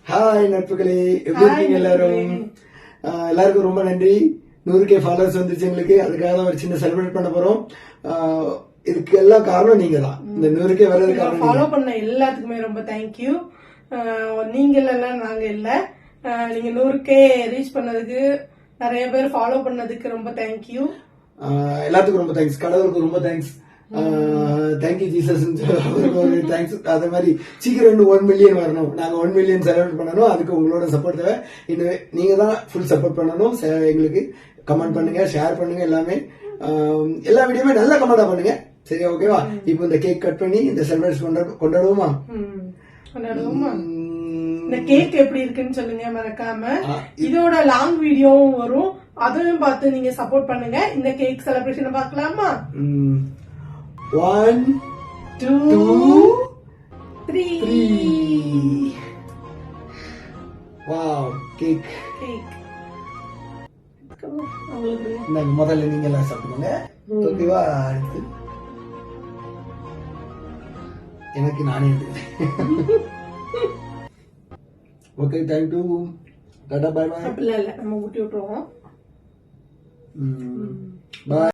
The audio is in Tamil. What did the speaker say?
ஹாய் நட்புகளே, எப்படி இருக்கீங்க எல்லாரும்? எல்லாருக்கும் ரொம்ப நன்றி. 100K ஃபாலோவர்ஸ் வந்துருச்சு எங்களுக்கு. அதுக்காக தான் ஒரு சின்ன செலிப்ரேட் பண்ண போறோம். இதுக்கு எல்லாம் காரணம் நீங்க தான். இந்த 100K வர்றதுக்கு காரணம் ஃபாலோ பண்ண எல்லாத்துக்குமே ரொம்ப தேங்க்யூ. நீங்க இல்லைன்னா நாங்க இல்ல. நீங்க 100K ரீச் பண்ணதுக்கு, நிறைய பேர் ஃபாலோ பண்ணதுக்கு ரொம்ப தேங்க்யூ. எல்லாத்துக்கும் ரொம்ப தேங்க்ஸ். கடவுளுக்கு ரொம்ப தேங்க்ஸ். Thank you Jesus, thanks. அதே மாதிரி சீக்கிரம் 1 மில்லியன் வரணும். நாங்க 1 மில்லியன் செலிப்ரேட் பண்ணணும். அதுக்கு உங்களோட சப்போர்ட் தேவை. இன்னும் நீங்க தான் ஃபுல் சப்போர்ட் பண்ணணும். எங்களுக்கு கமெண்ட் பண்ணுங்க, ஷேர் பண்ணுங்க. எல்லாமே எல்லா வீடியோமே நல்லா கமெண்டா பண்ணுங்க. சரி, ஓகேவா? இப்போ இந்த கேக் கட் பண்ணி இந்த செலிப்ரேஷன் கொண்டாடுவோமா? இந்த கேக் எப்படி இருக்குன்னு சொல்லுங்க மறக்காம. இதோட லாங் வீடியோவும் வரும், அதையும் பார்த்து நீங்க சப்போர்ட் பண்ணுங்க. இந்த கேக் செலிப்ரேஷன் பார்க்கலாமா? 1 2 3. Wow, cake. முதல்ல நீங்க எல்லாம் சாப்பிடுங்க, ஓகேவா? அடுத்து எனக்கு நானே okay, thank you, tata, bye bye. இல்ல நம்ம ஊட்டி விட்டுருவோம். பாய்.